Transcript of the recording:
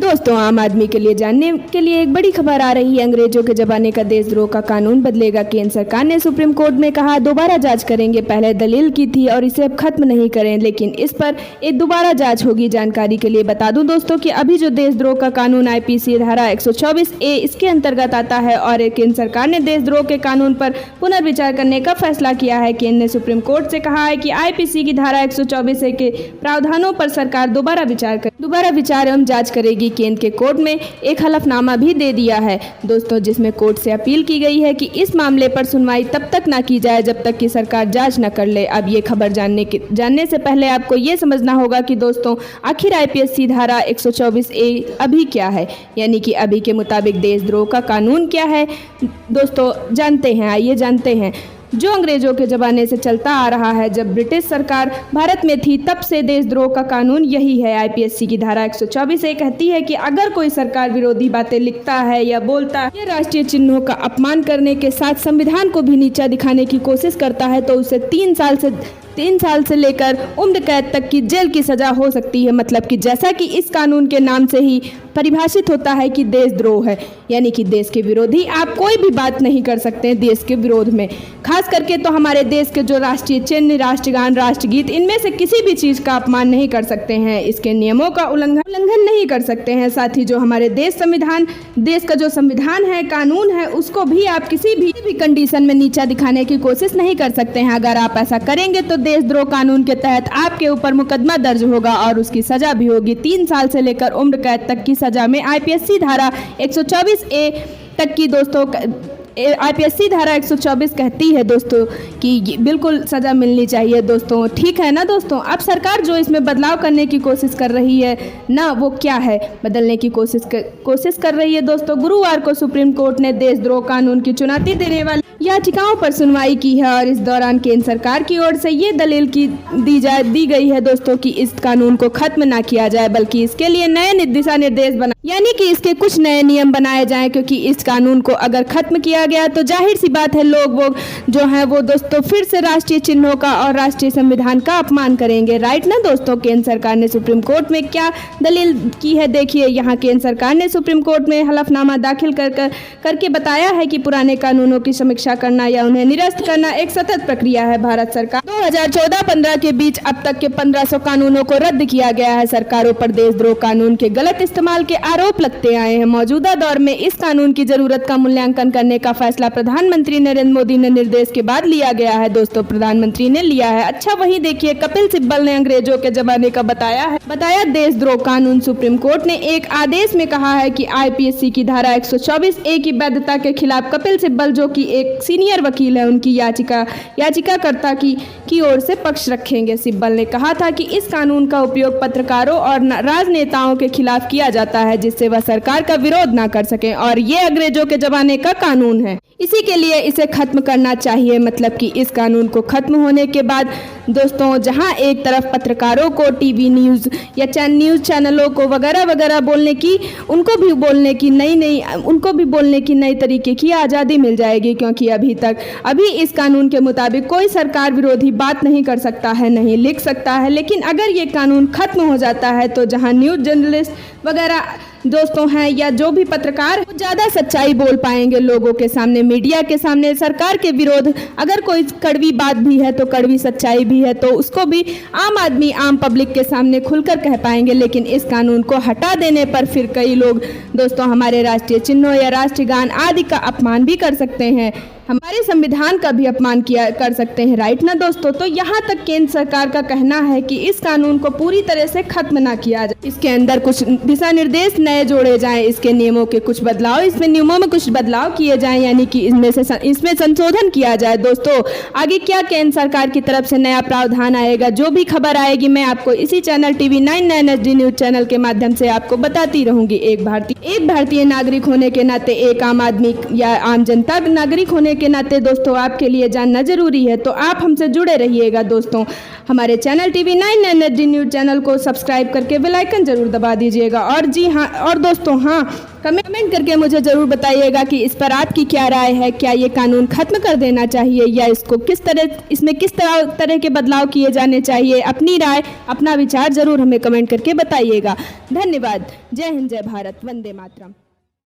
दोस्तों, आम आदमी के लिए जानने के लिए एक बड़ी खबर आ रही है। अंग्रेजों के जमाने का देशद्रोह का कानून बदलेगा। केंद्र सरकार ने सुप्रीम कोर्ट में कहा दोबारा जांच करेंगे। पहले दलील की थी और इसे अब खत्म नहीं करें, लेकिन इस पर एक दोबारा जांच होगी। जानकारी के लिए बता दूं दोस्तों कि अभी जो देशद्रोह का कानून आईपीसी धारा 124A इसके अंतर्गत आता है और केंद्र सरकार ने देशद्रोह के कानून पर पुनर्विचार करने का फैसला किया है। केंद्र ने सुप्रीम कोर्ट से कहा है कि आईपीसी की धारा 124A के प्रावधानों पर सरकार दोबारा विचार एवं जांच करेगी। केंद्र के कोर्ट में एक हलफनामा भी दे दिया है दोस्तों, जिसमें कोर्ट से अपील की गई है कि इस मामले पर सुनवाई तब तक ना की जाए जब तक कि सरकार जांच न कर ले। अब ये खबर जानने से पहले आपको ये समझना होगा कि दोस्तों आखिर आईपीसी धारा 124A अभी क्या है, यानी कि अभी के मुताबिक देशद्रोह का कानून क्या है दोस्तों जानते हैं। आइए जानते हैं। जो अंग्रेजों के ज़माने से चलता आ रहा है, जब ब्रिटिश सरकार भारत में थी तब से देशद्रोह का कानून यही है। आईपीसी की धारा 124A कहती है कि अगर कोई सरकार विरोधी बातें लिखता है या बोलता है या राष्ट्रीय चिन्हों का अपमान करने के साथ संविधान को भी नीचा दिखाने की कोशिश करता है तो उसे 3 साल से लेकर उम्र कैद तक की जेल की सजा हो सकती है। मतलब कि जैसा कि इस कानून के नाम से ही परिभाषित होता है कि देशद्रोह है, यानी कि देश के विरोधी आप कोई भी बात नहीं कर सकते हैं देश के विरोध में। खास करके तो हमारे देश के जो राष्ट्रीय चिन्ह, राष्ट्रगान, राष्ट्रगीत, इनमें से किसी भी चीज़ का अपमान नहीं कर सकते हैं। इसके नियमों का उल्लंघन नहीं कर सकते हैं। साथ ही जो हमारे देश का जो संविधान है, कानून है, उसको भी आप किसी भी कंडीशन में नीचा दिखाने की कोशिश नहीं कर सकते हैं। अगर आप ऐसा करेंगे तो देशद्रोह कानून के तहत आपके ऊपर मुकदमा दर्ज होगा और उसकी सजा भी होगी 3 साल से लेकर उम्र कैद तक की सजा में। आईपीसी धारा 124A तक की दोस्तों आईपीसी धारा 124 कहती है दोस्तों कि बिल्कुल सज़ा मिलनी चाहिए दोस्तों। ठीक है ना दोस्तों। अब सरकार जो इसमें बदलाव करने की कोशिश कर रही है ना, वो क्या है, बदलने की कोशिश कर रही है दोस्तों। गुरुवार को सुप्रीम कोर्ट ने देशद्रोह कानून की चुनौती देने वाली याचिकाओं पर सुनवाई की है और इस दौरान केंद्र सरकार की ओर से ये दलील दी गई है दोस्तों कि इस कानून को खत्म ना किया जाए, बल्कि इसके लिए नए दिशा निर्देश यानी कि इसके कुछ नए नियम बनाए जाएं, क्योंकि इस कानून को अगर खत्म किया गया तो जाहिर सी बात है लोग जो है वो दोस्तों फिर से राष्ट्रीय चिन्हों का और राष्ट्रीय संविधान का अपमान करेंगे। राइट ना दोस्तों। केंद्र सरकार ने सुप्रीम कोर्ट में क्या दलील की है, देखिए। यहाँ केंद्र सरकार ने सुप्रीम कोर्ट में हलफनामा दाखिल करके बताया है कि पुराने कानूनों की समीक्षा करना या उन्हें निरस्त करना एक सतत प्रक्रिया है। भारत सरकार 2014-15 के बीच अब तक के 1500 कानूनों को रद्द किया गया है। सरकारों पर देशद्रोह कानून के गलत इस्तेमाल के आरोप लगते आए हैं। मौजूदा दौर में इस कानून की जरूरत का मूल्यांकन करने का फैसला प्रधानमंत्री नरेंद्र मोदी ने निर्देश के बाद लिया गया है दोस्तों। प्रधानमंत्री ने लिया है। अच्छा, वही देखिए कपिल सिब्बल ने अंग्रेजों के जमाने का बताया देशद्रोह कानून। सुप्रीम कोर्ट ने एक आदेश में कहा है कि आईपीसी की धारा 124A की वैधता के खिलाफ कपिल सिब्बल, जो कि एक सीनियर वकील है, उनकी याचिकाकर्ता की ओर से पक्ष रखेंगे। सिब्बल ने कहा था कि इस कानून का उपयोग पत्रकारों और राजनेताओं के खिलाफ किया जाता है जिससे वह सरकार का विरोध ना कर सकें और ये अंग्रेजों के जमाने का कानून है, इसी के लिए इसे खत्म करना चाहिए। मतलब कि इस कानून को खत्म होने के बाद दोस्तों जहां एक तरफ पत्रकारों को टीवी न्यूज़ या न्यूज़ चैनलों को वगैरह बोलने की नई तरीके की आज़ादी मिल जाएगी, क्योंकि अभी इस कानून के मुताबिक कोई सरकार विरोधी बात नहीं कर सकता है, नहीं लिख सकता है। लेकिन अगर ये कानून खत्म हो जाता है तो जहां न्यूज़ जर्नलिस्ट वगैरह दोस्तों हैं या जो भी पत्रकार ज़्यादा सच्चाई बोल पाएंगे लोगों के सामने, मीडिया के सामने। सरकार के विरोध अगर कोई कड़वी बात भी है तो कड़वी सच्चाई भी है तो उसको भी आम पब्लिक के सामने खुलकर कह पाएंगे। लेकिन इस कानून को हटा देने पर फिर कई लोग दोस्तों हमारे राष्ट्रीय चिन्हों या राष्ट्रगान आदि का अपमान भी कर सकते हैं, हमारे संविधान का भी अपमान कर सकते हैं। राइट ना दोस्तों। तो यहाँ तक केंद्र सरकार का कहना है कि इस कानून को पूरी तरह से खत्म ना किया जाए, इसके अंदर कुछ दिशा निर्देश नए जोड़े जाएं, इसके नियमों में कुछ बदलाव किए जाएं, यानी कि इसमें संशोधन किया जाए दोस्तों। आगे क्या केंद्र सरकार की तरफ से नया प्रावधान आएगा, जो भी खबर आएगी मैं आपको इसी channel TV99 HD news channel के माध्यम से आपको बताती रहूंगी। एक भारतीय नागरिक होने के नाते, एक आम आदमी या आम जनता नागरिक होने के नाते दोस्तों आपके लिए जानना जरूरी है, तो आप हमसे जुड़े रहिएगा दोस्तों। हमारे channel TV9 NSD news channel को सब्सक्राइब करके बेल आइकन जरूर दबा दीजिएगा। और जी हाँ, और दोस्तों हाँ, कमेंट करके मुझे ज़रूर बताइएगा कि इस पर आपकी क्या राय है। क्या ये कानून खत्म कर देना चाहिए या इसको इसमें किस तरह के बदलाव किए जाने चाहिए। अपनी राय, अपना विचार ज़रूर हमें कमेंट करके बताइएगा। धन्यवाद। जय हिंद, जय भारत, वंदे मातरम।